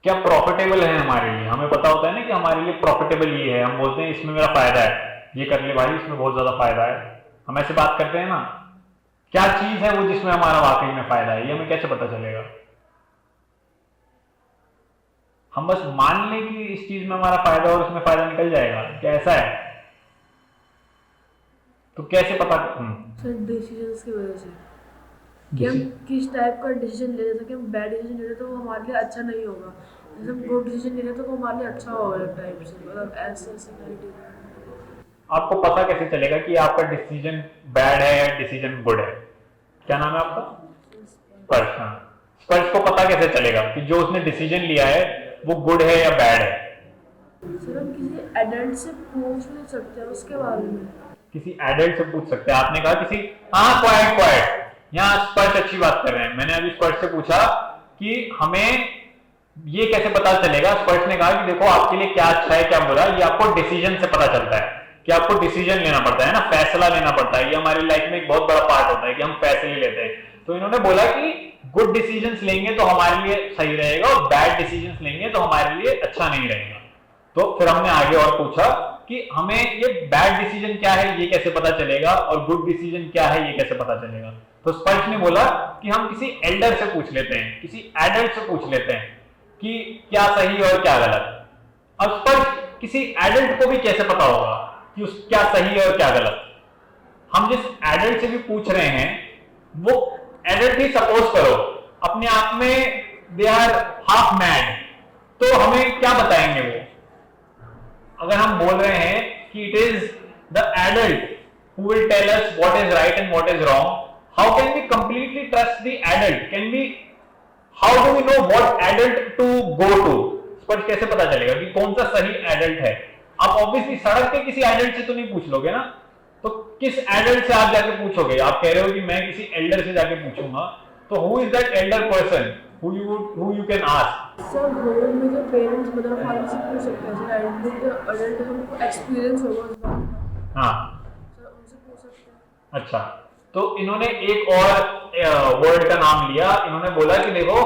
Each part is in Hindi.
क्या प्रॉफिटेबल है हमारे लिए। हमें पता होता है ना कि हमारे लिए प्रॉफिटेबल ये है, हम बोलते हैं इसमें मेरा फायदा है, ये कर ले भाई इसमें बहुत ज्यादा फायदा है। हम ऐसे बात करते हैं ना। क्या चीज है वो जिसमें हमारा वाकई में फायदा है, ये हमें कैसे पता चलेगा। हम बस मान लें कि इस चीज में हमारा फायदा और उसमें फायदा निकल जाएगा, क्या ऐसा है। तो कैसे पता। सर डिसीजंस की वजह से कि हम किस टाइप का डिसीजन ले रहे थे, कि हम बैड डिसीजन ले रहे तो वो हमारे लिए अच्छा नहीं होगा, जैसे हम गुड डिसीजन ले रहे तो वो हमारे लिए अच्छा होगा एक टाइप से, मतलब ऐसे ऐसे टाइप। आपको पता कैसे चलेगा कि आपका डिसीजन बैड है या डिसीजन गुड है। क्या नाम है आपका। स्पर्श। हाँ, स्पर्श को पता कैसे चलेगा कि जो उसने डिसीजन लिया है वो गुड है या बैड है। सर हम किसी एडल्ट से पूछ नहीं सकते हैं उसके बारे में। किसी एडल्ट से पूछ सकते हैं। आपने कहा किसी, हाँ क्वाइट क्वाइट, यहाँ स्पर्श अच्छी बात कर रहे हैं। मैंने अभी स्पर्श से पूछा कि हमें ये कैसे पता चलेगा। स्पर्श ने कहा कि देखो आपके लिए क्या अच्छा है क्या बुरा, ये आपको डिसीजन से पता चलता है कि आपको डिसीजन लेना पड़ता है ना, फैसला लेना पड़ता है। ये हमारी लाइफ में एक बहुत बड़ा पार्ट होता है कि हम फैसले लेते हैं। तो इन्होंने बोला कि गुड डिसीजंस लेंगे तो हमारे लिए सही रहेगा और बैड डिसीजंस लेंगे तो हमारे लिए अच्छा नहीं रहेगा। तो फिर हमने आगे और पूछा कि हमें ये बैड डिसीजन क्या है ये कैसे पता चलेगा और गुड डिसीजन क्या है ये कैसे पता चलेगा। तो स्पर्श ने बोला कि हम किसी एल्डर से पूछ लेते हैं, किसी एडल्ट से पूछ लेते हैं कि क्या सही और क्या गलत। अब स्पर्श किसी एडल्ट को भी कैसे पता होगा कि उस क्या सही और क्या गलत। हम जिस एडल्ट से भी पूछ रहे हैं वो एडल्ट ही सपोज करो अपने आप में दे आर हाफ मैड, तो हमें क्या बताएंगे वो। अगर हम बोल रहे हैं कि it is the adult who will tell us what is right and what is wrong, how can we completely trust the adult. Can we, how do we know what adult to go to. स्पर्श कैसे पता चलेगा कि कौन सा सही एडल्ट है। आप ऑब्वियसली सड़क पे किसी एडल्ट से तो नहीं पूछ लोगे ना, तो किस एडल्ट से आप जाके पूछोगे। आप कह रहे हो कि मैं किसी एल्डर से जाके पूछूंगा, तो who is that Elder person who you can ask. Sir home में जो पेरेंट्स मदर फादर से पूछ सकते हैं, सर एडल्ट जो अडल्ट है उनको एक्सपीरियंस होगा उस बात का, हाँ सर उनसे पूछ सकते हैं। अच्छा, तो इन्होंने एक और वर्ड का नाम लिया। इन्होंने बोला कि देखो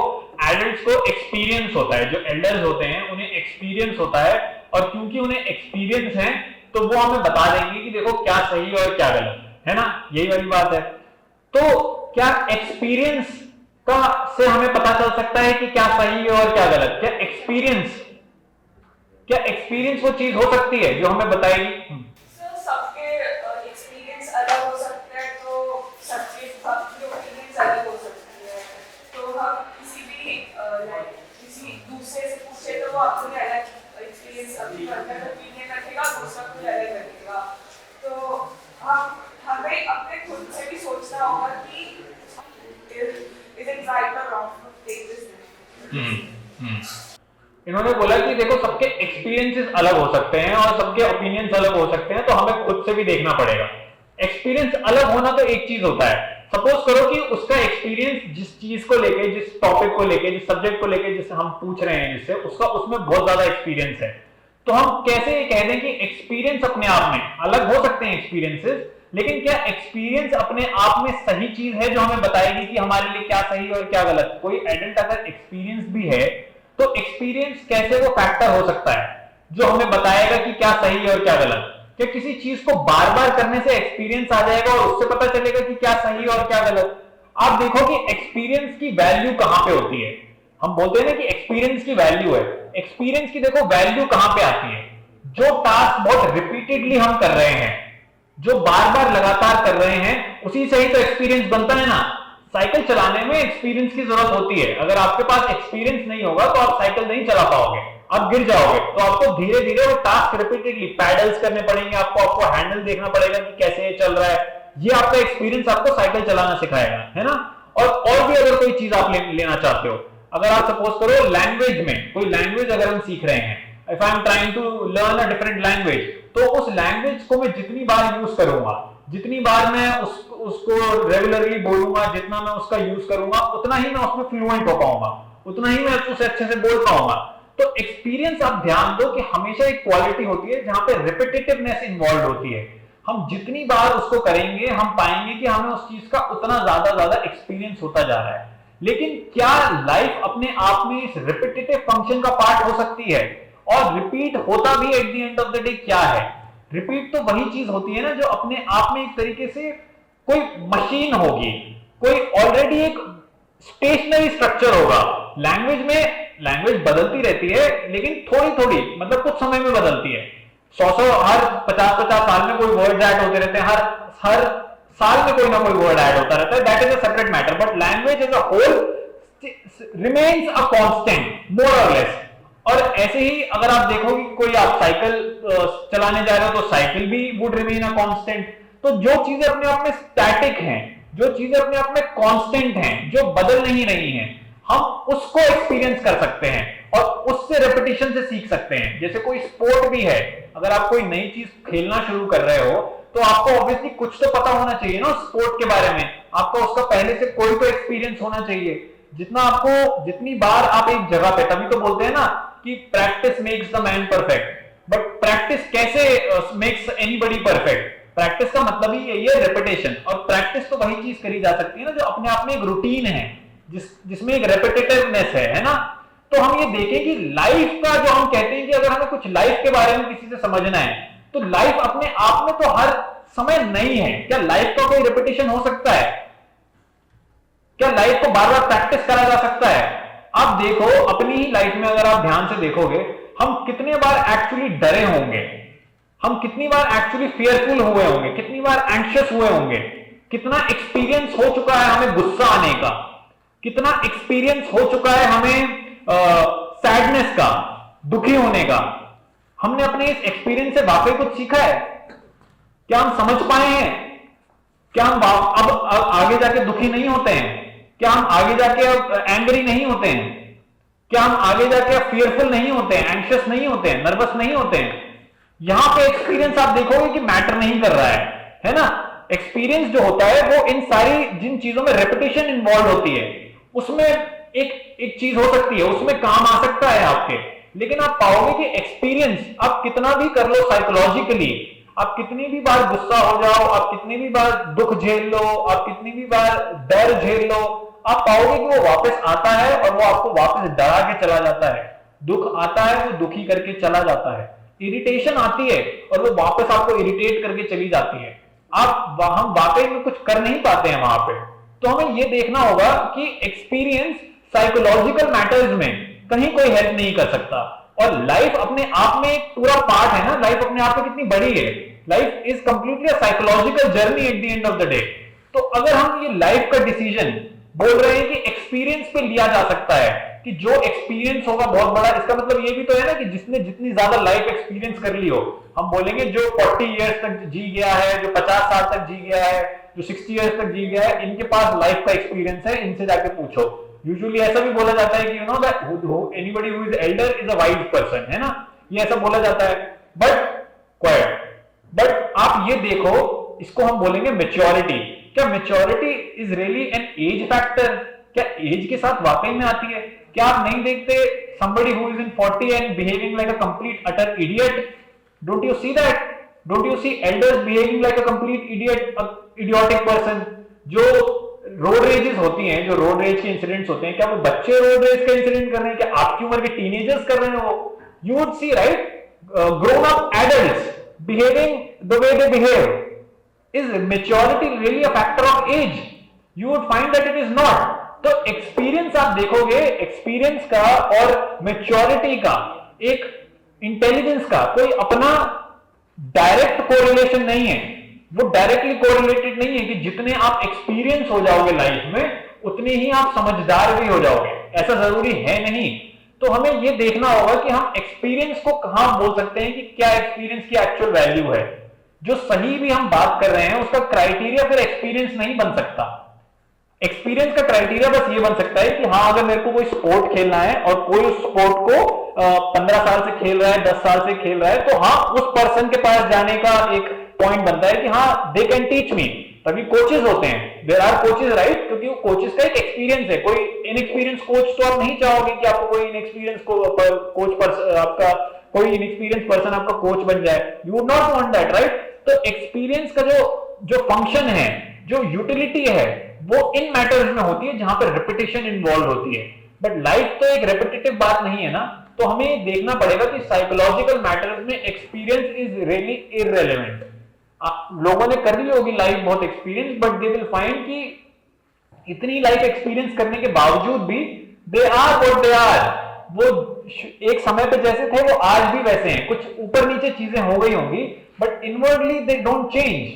एडल्ट्स को एक्सपीरियंस होता है, जो एल्डर्स होते हैं उन्हें एक्सपीरियंस होता है, और क्योंकि उन्हें एक्सपीरियंस है तो वो हमें बता देंगे कि देखो क्या सही और क्या गलत है ना, यही वाली बात है। तो क्या एक्सपीरियंस का से हमें पता चल सकता है कि क्या सही है और क्या गलत। क्या एक्सपीरियंस वो चीज हो सकती है जो हमें बताएगी। सर सबके एक्सपीरियंस अलग हो सकते हैं, तो सबके ओपिनियंस अलग हो सकती है। तो हम किसी भी किसी दूसरे से पूछे तो वो अपने अलग एक्सपीरियंस अपनी अलग ओपिनियन रखेगा, दूसरा कोई अलग रखेगा। तो हमें अपने खुद से भी सोचना होगा कि इज इट राइट और रॉन्ग टू टेक दिस। इन्होंने बोला कि देखो सबके एक्सपीरियंसेस अलग हो सकते हैं और सबके ओपिनियंस अलग हो सकते हैं, तो हमें खुद से भी देखना पड़ेगा। एक्सपीरियंस अलग होना तो एक चीज होता है। सपोज करो कि उसका एक्सपीरियंस जिस चीज को लेके, जिस टॉपिक को लेके, जिस सब्जेक्ट को लेके जिससे हम पूछ रहे हैं, जिससे उसका उसमें बहुत ज्यादा एक्सपीरियंस है, तो हम कैसे ये कह दें कि एक्सपीरियंस अपने आप में अलग हो सकते हैं एक्सपीरियंसेस, लेकिन क्या एक्सपीरियंस अपने आप में सही चीज है जो हमें बताएगी कि हमारे लिए क्या सही और क्या गलत। कोई एडल्ट अगर एक्सपीरियंस भी है तो एक्सपीरियंस कैसे वो फैक्टर हो सकता है जो हमें बताएगा कि क्या सही है और क्या गलत। क्या किसी चीज को बार बार करने से एक्सपीरियंस आ जाएगा और उससे पता चलेगा कि क्या सही और क्या गलत। आप देखो कि एक्सपीरियंस की वैल्यू कहां पे होती है। हम बोलते हैं ना कि एक्सपीरियंस की वैल्यू है, एक्सपीरियंस की देखो वैल्यू कहां पे आती है। जो टास्क बहुत रिपीटेडली हम कर रहे हैं, जो बार बार लगातार कर रहे हैं, उसी से ही तो एक्सपीरियंस बनता है ना। साइकिल चलाने में एक्सपीरियंस की जरूरत होती है। अगर आपके पास एक्सपीरियंस नहीं होगा तो आप साइकिल नहीं चला पाओगे, आप गिर जाओगे। तो आपको धीरे धीरे वो टास्क रिपीटेडली पैडल्स करने पड़ेंगे, आपको हैंडल देखना पड़ेगा कि कैसे ये चल रहा है। ये आपका एक्सपीरियंस आपको साइकिल चलाना सिखाएगा, है ना। और भी अगर कोई चीज आप लेना चाहते हो, अगर आप सपोज करो लैंग्वेज में कोई लैंग्वेज अगर हम सीख रहे हैं, if I am trying to learn a different language, तो उस लैंग्वेज को मैं जितनी बार यूज करूंगा, जितनी बार मैं उसको रेगुलरली बोलूंगा, जितना मैं उसका यूज करूंगा, उतना ही मैं उसमें फ्लुएंट हो पाऊंगा, उतना ही मैं उसे अच्छे से बोल पाऊंगा। तो एक्सपीरियंस आप ध्यान दो कि हमेशा एक क्वालिटी होती है जहां पे रिपीटेटिवनेस इन्वॉल्व होती है। हम जितनी बार उसको करेंगे हम पाएंगे कि हमें उस चीज का उतना ज्यादा एक्सपीरियंस होता जा रहा है। लेकिन क्या लाइफ अपने आप में इस रिपीटेटिव फंक्शन का पार्ट हो सकती है? और रिपीट होता भी at the end of the day क्या है? रिपीट तो वही चीज होती है ना जो अपने आप में एक तरीके से कोई मशीन होगी, कोई ऑलरेडी एक स्टेशनरी स्ट्रक्चर होगा। लैंग्वेज बदलती रहती है, लेकिन थोड़ी थोड़ी, मतलब कुछ समय में बदलती है। 100 हर 50 साल में कोई वर्ड ऐड होते रहते हैं, हर साल में कोई ना कोई वर्ड ऐड होता रहता है। That is a separate matter, but language as a whole remains a constant more or less. और ऐसे ही अगर आप देखोगे कोई आप साइकिल चलाने जा रहे हो तो साइकिल भी वुड रिमेन अ कांस्टेंट। तो जो चीजें अपने आप में स्टैटिक हैं, जो चीजें अपने आप में कांस्टेंट हैं, जो बदल नहीं रही हैं, हम उसको एक्सपीरियंस कर सकते हैं और उससे रेपिटेशन से सीख सकते हैं। जैसे कोई स्पोर्ट भी है, अगर आप कोई नई चीज खेलना शुरू कर रहे हो तो आपको ऑब्वियसली कुछ तो पता होना चाहिए ना स्पोर्ट के बारे में, आपको उसका पहले से कोई तो एक्सपीरियंस होना चाहिए। जितनी बार आप एक जगह पे, तभी तो बोलते हैं ना कि practice makes the man perfect. But practice कैसे मेक्स एनीबॉडी परफेक्ट? प्रैक्टिस का मतलब ही यही है, रेपिटेशन। और प्रैक्टिस तो वही चीज करी जा सकती है ना जो अपने आप में एक रूटीन है, जिसमें एक रेपिटेटिवनेस है ना। तो हम ये देखें कि लाइफ का जो हम कहते हैं कि अगर हमें कुछ लाइफ के बारे में किसी से समझना है तो लाइफ अपने आप में तो हर समय नहीं है। क्या लाइफ का कोई रेपिटेशन हो सकता है? क्या लाइफ को बार बार प्रैक्टिस करा जा सकता है? आप देखो अपनी ही लाइफ में, अगर आप ध्यान से देखोगे, हम कितने बार एक्चुअली डरे होंगे, हम कितनी बार एक्चुअली फियरफुल हुए होंगे, कितनी बार एंशियस हुए होंगे, कितना एक्सपीरियंस हो चुका है हमें गुस्सा आने का, कितना एक्सपीरियंस हो चुका है हमें सैडनेस का, दुखी होने का। हमने अपने इस एक्सपीरियंस से वाकई कुछ सीखा है? क्या हम समझ पाए हैं? क्या हम अब आगे जाके दुखी नहीं होते हैं? क्या हम आगे जाके अब एंग्री नहीं होते हैं? क्या हम आगे जाके अब फियरफुल नहीं होते हैं, एंशियस नहीं होते हैं, नर्वस नहीं होते हैं? यहां पे एक्सपीरियंस आप देखोगे कि मैटर नहीं कर रहा है ना। एक्सपीरियंस जो होता है वो इन सारी जिन चीजों में रेपिटेशन इन्वॉल्व होती है उसमें एक चीज हो सकती है, उसमें काम आ सकता है आपके। लेकिन आप पाओगे कि एक्सपीरियंस आप कितना भी कर लो साइकोलॉजिकली, आप कितनी भी बार गुस्सा हो जाओ, आप कितनी भी बार दुख झेल लो, आप कितनी भी बार डर झेल लो, आप पाओगे कि वो वापस आता है और वो आपको वापस डरा के चला जाता है। दुख आता है, वो दुखी करके चला जाता है। इरिटेशन आती है और वो वापस आपको इरिटेट करके चली जाती है। हम वाकई में कुछ कर नहीं पाते हैं वहां पे। तो हमें ये देखना होगा कि एक्सपीरियंस साइकोलॉजिकल मैटर्स में कहीं कोई हेल्प नहीं कर सकता। और लाइफ अपने आप में एक पूरा पार्ट है ना, लाइफ अपने आप में कितनी बड़ी है। Life is completely a psychological journey at the end of the day. तो अगर हम ये लाइफ का डिसीजन बोल रहे हैं कि एक्सपीरियंस पे लिया जा सकता है कि जो एक्सपीरियंस होगा बहुत बड़ा, इसका मतलब ये भी तो है ना कि जिसने जितनी ज्यादा लाइफ एक्सपीरियंस कर ली हो, हम बोलेंगे जो 40 इयर्स तक जी गया है, जो 50 साल तक जी गया है, जो 60 इयर्स तक जी गया है, इनके पास लाइफ का एक्सपीरियंस है, इनसे जाके पूछो। यूजुअली ऐसा भी बोला जाता है कि you know that anybody who is Elder is a wise person, है ना, ये ऐसा बोला जाता है। बट आप ये देखो, इसको हम बोलेंगे मैच्योरिटी। क्या maturity is really an age factor? क्या एज के साथ वाकई में आती है? क्या आप नहीं देखते somebody who is in 40 and behaving like a complete utter idiot? Don't you see that? Don't you see elders behaving like a complete idiot, idiotic person? जो रोड रेजेस होती हैं, जो रोड रेज के इंसिडेंट्स होते हैं, क्या वो बच्चे रोड रेज का इंसिडेंट कर रहे हैं? क्या आपकी उम्र के टीनेजर्स कर रहे हैं? वो you would see, right, grown up adults behaving the way they behave. Is maturity really a factor of age? You would find that it is not. तो एक्सपीरियंस आप देखोगे, एक्सपीरियंस का और मैच्योरिटी का, एक इंटेलिजेंस का कोई अपना डायरेक्ट कोरिलेशन नहीं है। वो डायरेक्टली कोरिलेटेड नहीं है कि जितने आप एक्सपीरियंस हो जाओगे लाइफ में उतने ही आप समझदार भी हो जाओगे, ऐसा जरूरी है नहीं। तो हमें ये देखना होगा कि हम एक्सपीरियंस को कहां बोल सकते हैं कि क्या एक्सपीरियंस की एक्चुअल वैल्यू है। जो सही भी हम बात कर रहे हैं उसका क्राइटेरिया फिर एक्सपीरियंस नहीं बन सकता। एक्सपीरियंस का क्राइटेरिया बस ये बन सकता है कि हाँ, अगर मेरे को कोई स्पोर्ट खेलना है और कोई उस स्पोर्ट को 15 साल से खेल रहा है, 10 साल से खेल रहा है, तो हाँ, उस पर्सन के पास जाने का एक पॉइंट बनता है कि हाँ, दे कैन टीच मी। तभी कोचेस होते हैं, देयर आर कोचेस, राइट, क्योंकि वो कोचेस का एक एक्सपीरियंस है। कोई इनएक्सपीरियंस कोच तो आप नहीं चाहोगे कि आपको कोई इनएक्सपीरियंस कोच पर्सन, आपका कोई इनएक्सपीरियंस पर्सन आपका कोच बन जाए। You would not want that, right. तो एक्सपीरियंस का जो फंक्शन है, जो यूटिलिटी है, वो इन मैटर्स में होती है जहां पर रिपीटेशन इन्वॉल्व होती है, बट लाइफ तो एक रिपीटेटिव बात नहीं है ना। तो हमें देखना पड़ेगा कि साइकोलॉजिकल मैटर्स में एक्सपीरियंस इज रियली इररिलेवेंट। लोगों ने कर ली होगी लाइफ बहुत experience, but they will find कि इतनी लाइफ एक्सपीरियंस करने के बावजूद भी they are what they are. वो एक समय पे जैसे थे वो आज भी वैसे हैं, कुछ ऊपर नीचे चीजें हो गई होंगी but inwardly they don't change.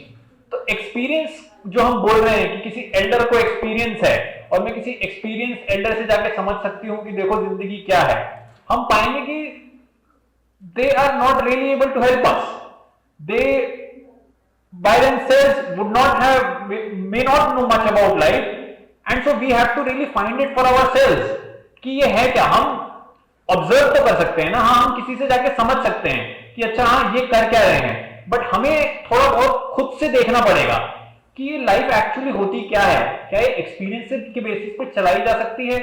तो एक्सपीरियंस जो हम बोल रहे हैं कि किसी एल्डर को एक्सपीरियंस है और मैं किसी एक्सपीरियंस एल्डर से जाके समझ सकती हूं कि देखो जिंदगी क्या है, हम पाएंगे कि they are not really able to help us. They by themselves would not have, may not know much about life, and so we have to really find it for ourselves कि ये है क्या। हम ऑब्जर्व तो कर सकते हैं ना, हाँ हम किसी से जाके समझ सकते हैं कि अच्छा हाँ ये कर क्या रहे हैं, बट हमें थोड़ा बहुत खुद से देखना पड़ेगा कि ये लाइफ एक्चुअली होती क्या है। क्या ये एक्सपीरियंस के बेसिस पे चलाई जा सकती है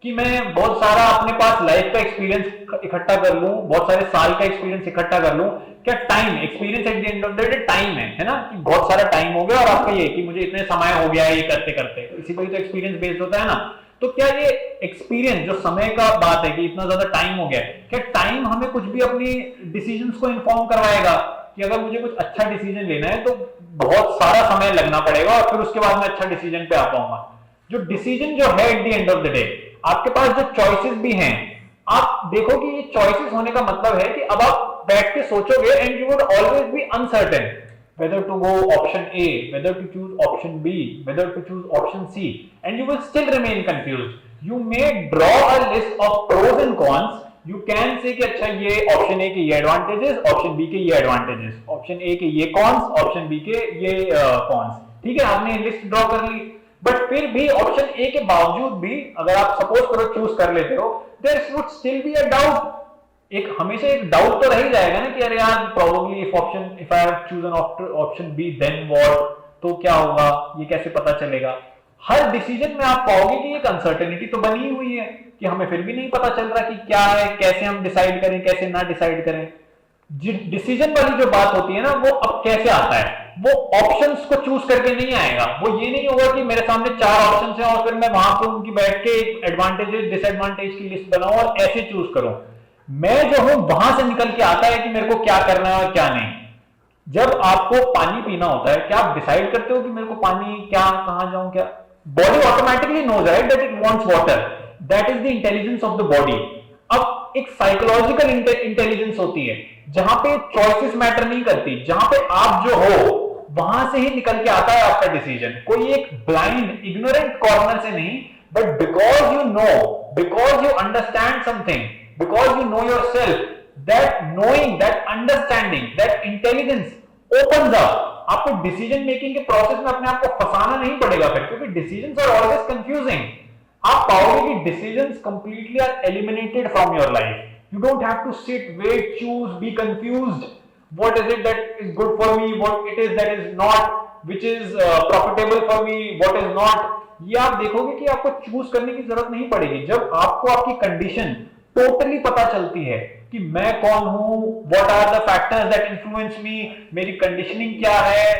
कि मैं बहुत सारा अपने पास लाइफ का एक्सपीरियंस इकट्ठा कर लूं, बहुत सारे साल का एक्सपीरियंस इकट्ठा कर लूं। क्या time, experience at the end of the day time है ना, कि बहुत सारा टाइम हो गया और आपका ये कि मुझे इतने समय हो गया है ये करते करते, इसी पर तो एक्सपीरियंस बेस्ड होता है ना। तो क्या ये एक्सपीरियंस जो समय का बात है कि इतना ज्यादा टाइम हो गया, क्या टाइम हमें कुछ भी अपनी डिसीजंस को इन्फॉर्म करवाएगा कि अगर मुझे कुछ अच्छा डिसीजन लेना है तो बहुत सारा समय लगना पड़ेगा और फिर उसके बाद मैं अच्छा डिसीजन पे आ पाऊंगा। जो डिसीजन जो है at the end of the day, आपके पास जो चॉइसेस भी हैं, आप देखो कि ये चॉइसेस होने का मतलब है कि अब आप बैठ के सोचोगे and you would always be uncertain whether to go option A, whether to choose option B, whether to choose option C, and you will still remain confused. You may draw a list of pros and cons. You can say कि अच्छा ये option A के ये advantages, option B के ये advantages, option A के ये cons, option B के ये cons. ठीक है, आपने लिस्ट ड्रॉ कर ली, बट फिर भी ऑप्शन ए के बावजूद भी अगर आप सपोज करो चूज कर लेते हो, there would still be a doubt. एक हमेशा एक डाउट तो रह ही जाएगा ना कि अरे यार probably if I have chosen option B then what, तो क्या होगा, ये कैसे पता चलेगा। हर डिसीजन में आप पाओगे कि एक अनसर्टेनिटी तो बनी हुई है कि हमें फिर भी नहीं पता चल रहा कि क्या है, कैसे हम डिसाइड करें, कैसे ना डिसाइड करें। डिसीजन वाली जो बात होती है ना, वो अब कैसे आता है, वो ऑप्शंस को चूज करके नहीं आएगा। वो ये नहीं होगा कि मेरे सामने 4 ऑप्शंस हैं और फिर मैं वहां पे उनकी बैठ के एडवांटेजेस डिसएडवांटेज की लिस्ट बनाऊं और ऐसे चूज करूं। मैं जो हूं वहां से निकल के आता है कि मेरे को क्या करना है और क्या नहीं। जब आपको पानी पीना होता है, क्या आप डिसाइड करते हो कि मेरे को पानी क्या, कहां जाऊं, क्या? Body automatically knows right that it wants water, that is the intelligence of the body. अब एक साइकोलॉजिकल इंटेलिजेंस होती है जहां पे चॉइसेस मैटर नहीं करती, जहां पे आप जो हो वहां से ही निकल के आता है आपका डिसीजन। कोई एक ब्लाइंड इग्नोरेंट कॉर्नर से नहीं, but because you know, because you understand something, because you know yourself, that knowing, that understanding, that intelligence opens up। आपको डिसीजन मेकिंग के प्रोसेस में अपने आप को फंसाना नहीं पड़ेगा फिर, क्योंकि डिसीजंस आर ऑलवेज कंफ्यूजिंग। आप पाओगे कि decisions completely are eliminated from your life. You don't have to sit, wait, choose, be confused, what is it that is good for me, what it is that is not, which is profitable for me, what is not। ये आप देखोगे कि आपको चूज करने की जरूरत नहीं पड़ेगी जब आपको आपकी कंडीशन टोटली पता चलती है कि मैं कौन हूं, what are the factors that influence me, मेरी कंडीशनिंग क्या है,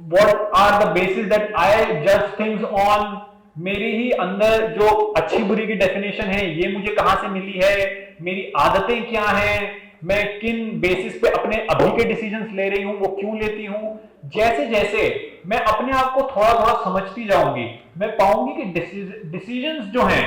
what are the basis that I जज थिंग्स ऑन, मेरी ही अंदर जो अच्छी बुरी की डेफिनेशन है ये मुझे कहां से मिली है, मेरी आदतें क्या हैं, मैं किन बेसिस पे अपने अभी के डिसीजंस ले रही हूं, वो क्यों लेती हूं। जैसे जैसे मैं अपने आप को थोड़ा थोड़ा समझती जाऊंगी, मैं पाऊंगी कि डिसीजंस जो हैं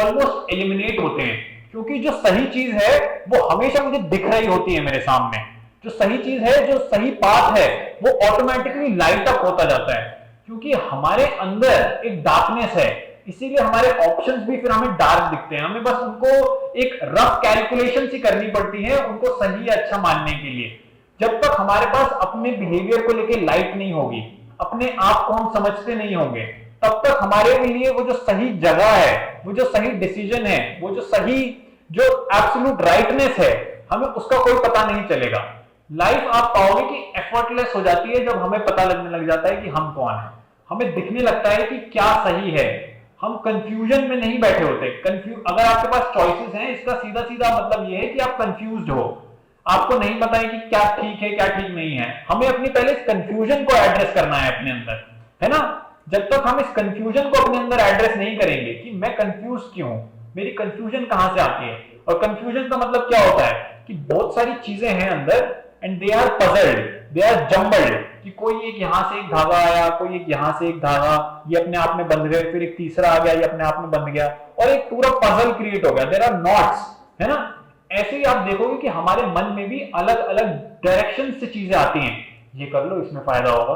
ऑलमोस्ट एलिमिनेट होते हैं, क्योंकि जो सही चीज है वो हमेशा मुझे दिख रही होती है मेरे सामने। जो सही चीज है, जो सही पाथ है, वो ऑटोमेटिकली लाइट अप होता जाता है, क्योंकि हमारे अंदर एक डार्कनेस है, इसीलिए हमारे ऑप्शंस भी फिर हमें डार्क दिखते हैं। हमें बस उनको एक रफ कैलकुलेशन सी करनी पड़ती है उनको सही या अच्छा मानने के लिए। जब तक हमारे पास अपने बिहेवियर को लेके लाइट नहीं होगी, अपने आप को हम समझते नहीं होंगे, तब तक हमारे लिए वो जो सही जगह है, वो जो सही डिसीजन है, वो जो सही, जो एब्सोल्यूट राइटनेस है, हमें उसका कोई पता नहीं चलेगा। लाइफ आप पाओगे कि एफर्टलेस हो जाती है जब हमें पता लगने लग जाता है कि हम कौन है, हमें दिखने लगता है कि क्या सही है। हम कंफ्यूजन में नहीं बैठे होते। अगर आपके पास चॉइसेस हैं, इसका सीधा सीधा मतलब यह है कि आप कंफ्यूज्ड हो, आपको नहीं पता है कि क्या ठीक है क्या ठीक नहीं है। हमें अपनी पहले कंफ्यूजन को एड्रेस करना है अपने अंदर, है ना। जब तक हम इस कंफ्यूजन को अपने अंदर एड्रेस नहीं करेंगे कि मैं कंफ्यूज क्यों हूं, मेरी कंफ्यूजन कहां से आती है, और कंफ्यूजन का मतलब क्या होता है कि बहुत सारी चीजें हैं अंदर and they are puzzled, they are jumbled, कि कोई एक यहां से एक धागा आया, कोई एक यहां से एक धागा, ये अपने आप में बंध गए, फिर एक तीसरा आ गया, ये अपने आप में बंध गया, और एक पूरा पजल क्रिएट हो गया, देयर आर नॉट्स, है ना। ऐसे ही आप देखोगे कि हमारे मन में भी अलग अलग डायरेक्शन से चीजें आती हैं, ये कर लो इसमें फायदा होगा,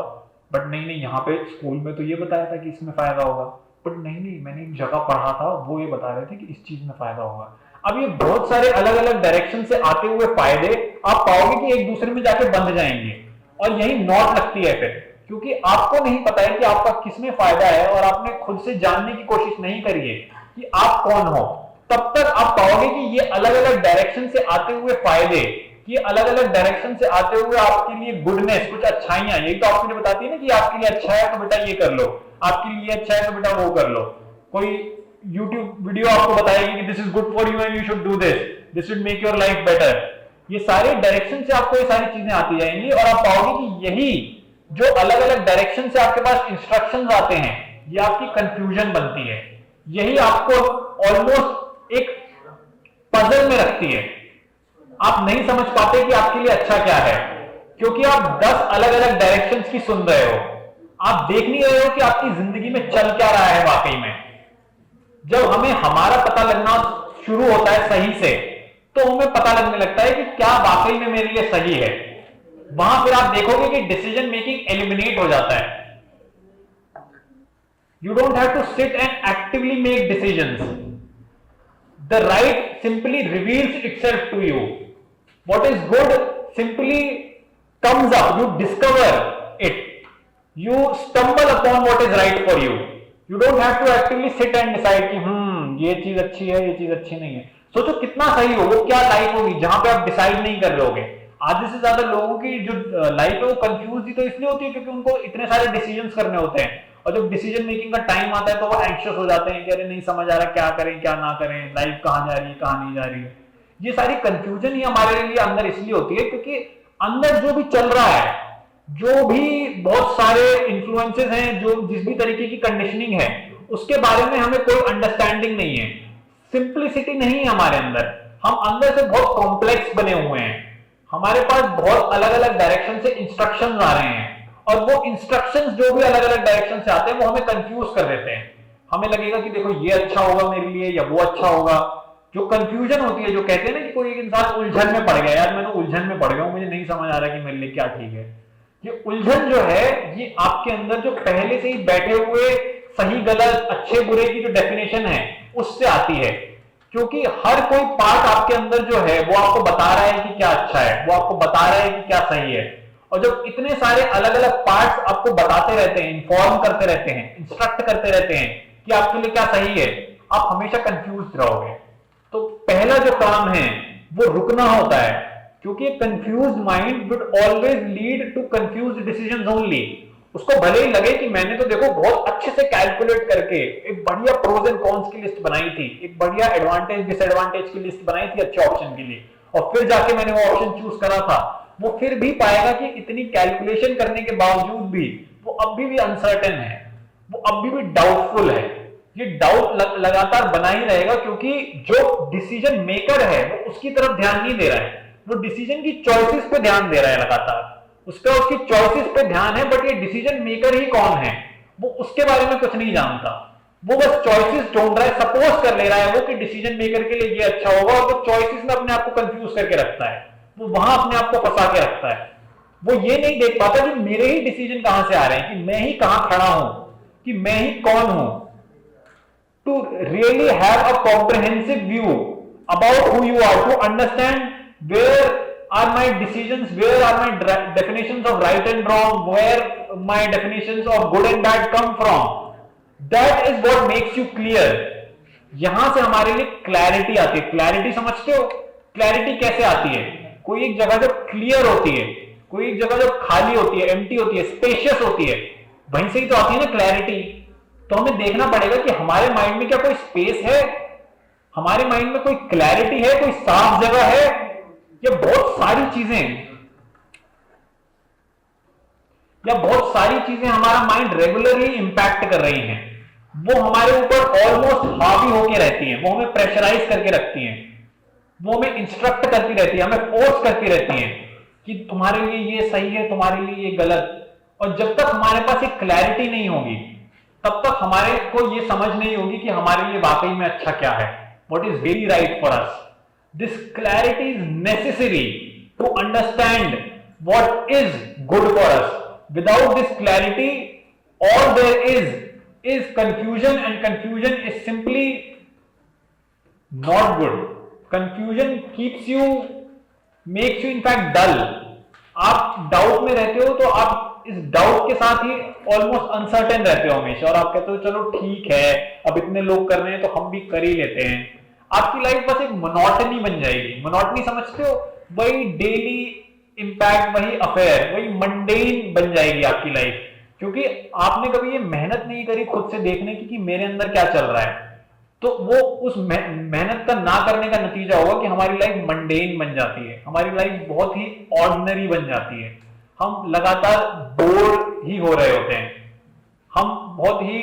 बट नहीं नहीं यहाँ पे स्कूल में तो ये बताया था कि इसमें फायदा होगा, बट नहीं नहीं मैंने एक जगह पढ़ा था वो ये बता रहे थे कि इस चीज में फायदा होगा। अब ये बहुत सारे अलग अलग डायरेक्शन से आते हुए फायदे आप पाओगे कि एक दूसरे में जाके बंध जाएंगे, और यही नॉट लगती है फिर, क्योंकि आपको नहीं पता है कि आपका किसमें फायदा है, और आपने खुद से जानने की कोशिश नहीं करी है कि आप कौन हो। तब तक आप पाओगे कि ये अलग अलग डायरेक्शन से आते हुए फायदे, ये अलग अलग डायरेक्शन से आते हुए आपके लिए गुडनेस, कुछ अच्छाइयां, यही तो आपके लिए बताती है ना कि आपके लिए अच्छा है तो बेटा ये कर लो, आपके लिए अच्छा है तो बेटा वो कर लो। कोई YouTube वीडियो आपको बताएगी कि this is good for you and you should do this will make your life better. ये सारे डायरेक्शन से आपको ये सारी चीजें आती जाएंगी, और आप पाओगे कि यही जो अलग अलग डायरेक्शन से आपके पास इंस्ट्रक्शंस आते हैं, ये आपकी कंफ्यूजन बनती है, यही आपको ऑलमोस्ट एक पजल में रखती है। आप नहीं समझ पाते कि आपके लिए अच्छा क्या है, क्योंकि आप 10 अलग अलग डायरेक्शंस की सुन रहे हो, आप देख नहीं रहे हो कि आपकी जिंदगी में चल क्या रहा है वाकई में। जब हमें हमारा पता लगना शुरू होता है सही से, तो हमें पता लगने लगता है कि क्या वाकई में मेरे लिए सही है, वहां फिर आप देखोगे कि डिसीजन मेकिंग एलिमिनेट हो जाता है। You don't have to sit and actively make decisions, the right simply reveals itself to you. What is good simply comes up, you discover it, you stumble upon what is right for you. You don't have to actively sit and decide कि ये चीज अच्छी है, ये चीज अच्छी नहीं है। सोचो कितना सही हो, वो क्या लाइफ होगी जहां पे आप डिसाइड नहीं कर रहे होगे। आधे से ज्यादा लोगों की जो लाइफ है वो कंफ्यूज ही तो इसलिए होती है क्योंकि उनको इतने सारे डिसीजंस करने होते हैं, और जब डिसीजन मेकिंग का टाइम आता है तो वो एंग्शियस हो जाते हैं कि अरे नहीं समझ आ रहा क्या करें क्या ना करें, लाइफ कहां जा रही है कहां नहीं जा रही है। ये सारी कंफ्यूजन ही हमारे लिए अंदर इसलिए होती है क्योंकि अंदर जो भी चल रहा है, जो भी बहुत सारे इन्फ्लुएंसेस हैं, जो जिस भी तरीके की कंडीशनिंग है, उसके बारे में हमें कोई अंडरस्टैंडिंग नहीं है, सिंप्लिसिटी नहीं है हमारे अंदर। हम अंदर से बहुत कॉम्प्लेक्स बने हुए हैं, हमारे पास बहुत अलग अलग डायरेक्शन से इंस्ट्रक्शंस आ रहे हैं, और वो इंस्ट्रक्शंस जो भी अलग अलग डायरेक्शन से आते हैं वो हमें कंफ्यूज कर देते हैं। हमें लगेगा कि देखो ये अच्छा होगा मेरे लिए या वो अच्छा होगा। जो कंफ्यूजन होती है, जो कहते हैं ना कि कोई एक इंसान उलझन में पड़ गया, यार मैं तो उलझन में पड़ गया हूं, मुझे नहीं समझ आ रहा कि मेरे लिए क्या ठीक है। ये उलझन जो है ये आपके अंदर जो पहले से ही बैठे हुए सही गलत अच्छे बुरे की जो डेफिनेशन है उससे आती है, क्योंकि हर कोई पार्ट आपके अंदर जो है वो आपको बता रहा है कि क्या अच्छा है, वो आपको बता रहा है कि क्या सही है। और जब इतने सारे अलग अलग पार्ट्स आपको बताते रहते हैं, इन्फॉर्म करते रहते हैं, इंस्ट्रक्ट करते रहते हैं कि आपके लिए क्या सही है, आप हमेशा कंफ्यूज रहोगे। तो पहला जो काम है वो रुकना होता है, क्योंकि confused mind would always lead to confused decisions only. उसको भले ही लगे कि मैंने तो देखो बहुत अच्छे से कैलकुलेट करके एक बढ़िया प्रोज एंड कॉन्स की लिस्ट बनाई थी, एक बढ़िया एडवांटेज डिसएडवांटेज की लिस्ट बनाई थी अच्छे ऑप्शन के लिए, और फिर जाके मैंने वो ऑप्शन चूज करा था, वो फिर भी पाएगा कि इतनी कैलकुलेशन करने के बावजूद भी वो अभी भी अनसर्टेन है, वो अभी भी डाउटफुल है। ये डाउट लगातार बना ही रहेगा, क्योंकि जो डिसीजन मेकर है वो उसकी तरफ ध्यान नहीं दे रहा है, वो डिसीजन की चॉइसेस पे ध्यान दे रहा है लगातार, उसका उसकी चॉइसेस पे ध्यान है, बट ये डिसीजन मेकर ही कौन है वो उसके बारे में कुछ नहीं जानता। वो बस चॉइसेस ढूंढ रहा है, सपोज कर ले रहा है वो कि डिसीजन मेकर के लिए ये अच्छा होगा, और वो चॉइसेस में अपने आप को कंफ्यूज करके रखता है, वो वहां अपने आप को फंसा के रखता है। वो ये नहीं देख पाता कि मेरे ही डिसीजन कहां से आ रहे हैं, कि मैं ही कहां खड़ा हूं, कि मैं ही कौन हूं। To really have a comprehensive view about who you are, to understand where are my decisions, where are my definitions of right and wrong, where my definitions of good and bad come from, that is what makes you clear। यहां से हमारे लिए क्लैरिटी आती है। क्लैरिटी समझते हो? क्लैरिटी कैसे आती है? कोई एक जगह जब क्लियर होती है, कोई एक जगह जब खाली होती है, एम्प्टी होती है, स्पेशियस होती है, वहीं से ही तो आती है ना क्लैरिटी। तो हमें देखना पड़ेगा कि हमारे माइंड में क्या कोई स्पेस है, हमारे माइंड में कोई क्लैरिटी है, कोई साफ जगह है। ये बहुत सारी चीजें, या बहुत सारी चीजें हमारा माइंड रेगुलरली इंपैक्ट कर रही हैं, वो हमारे ऊपर ऑलमोस्ट हावी होके रहती हैं, वो हमें प्रेशराइज करके रखती हैं, वो हमें इंस्ट्रक्ट करती रहती है, हमें फोर्स करती रहती हैं कि तुम्हारे लिए ये सही है, तुम्हारे लिए ये गलत। और जब तक हमारे पास एक क्लैरिटी नहीं होगी, तब तक हमारे को ये समझ नहीं होगी कि हमारे लिए वाकई में अच्छा क्या है, what is very right for us. This clarity is necessary to understand what is good for us. Without this clarity all there is confusion, and confusion is simply not good. Confusion keeps you, makes you in fact dull. आप डाउट में रहते हो तो आप इस डाउट के साथ ही ऑलमोस्ट अनसर्टेन रहते हो हमेशा, और आप कहते हो चलो ठीक है, अब इतने लोग कर रहे हैं तो हम भी कर ही लेते हैं। आपकी लाइफ बस एक मोनोटनी बन जाएगी। मोनोटनी समझते हो? वही डेली इंपैक्ट, वही अफेयर, वही मंडेन बन जाएगी आपकी लाइफ, क्योंकि आपने कभी ये मेहनत नहीं करी खुद से देखने की कि मेरे अंदर क्या चल रहा है। तो वो उस मेहनत का ना करने का नतीजा होगा कि हमारी लाइफ मंडेन बन जाती है, हमारी लाइफ बहुत ही ऑर्डिनरी बन जाती है, हम लगातार बोर ही हो रहे होते हैं, हम बहुत ही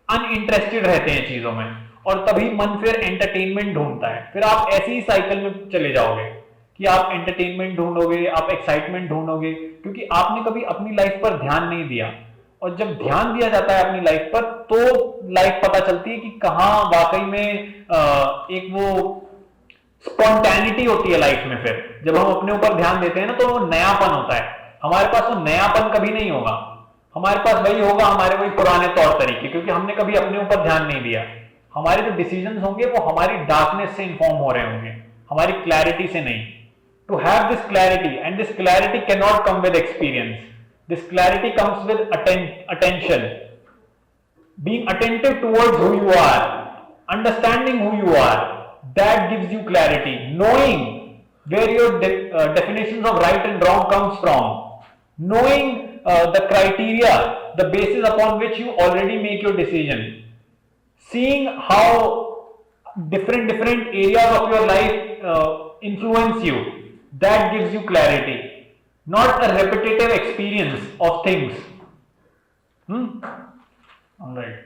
अनइंटरेस्टेड रहते हैं चीजों में, और तभी मन फिर एंटरटेनमेंट ढूंढता है। फिर आप ऐसी ही साइकिल में चले जाओगे कि आप एंटरटेनमेंट ढूंढोगे, आप एक्साइटमेंट ढूंढोगे, क्योंकि आपने कभी अपनी लाइफ पर ध्यान नहीं दिया। और जब ध्यान दिया जाता है अपनी लाइफ पर, तो लाइफ पता चलती है कि कहाँ वाकई में एक वो स्पॉन्टेनिटी होती है लाइफ में। फिर जब हम अपने ऊपर ध्यान देते हैं ना, तो वो नयापन होता है। हमारे पास वो नयापन कभी नहीं होगा, हमारे पास वही होगा, हमारे वही पुराने तौर तरीके, क्योंकि हमने कभी अपने ऊपर ध्यान नहीं दिया। हमारे जो डिसीजंस होंगे वो हमारी डार्कनेस से इंफॉर्म हो रहे होंगे, हमारी क्लैरिटी से नहीं। To have this clarity, and this clarity cannot come with experience. This clarity comes with attention. Being attentive towards who you are, understanding who you are, that gives you clarity. Knowing where your definitions of right and wrong comes from. Knowing the criteria, the basis upon which you already make your decision. Seeing how different areas of your life influence you. That gives you clarity, not a repetitive experience of things. All right.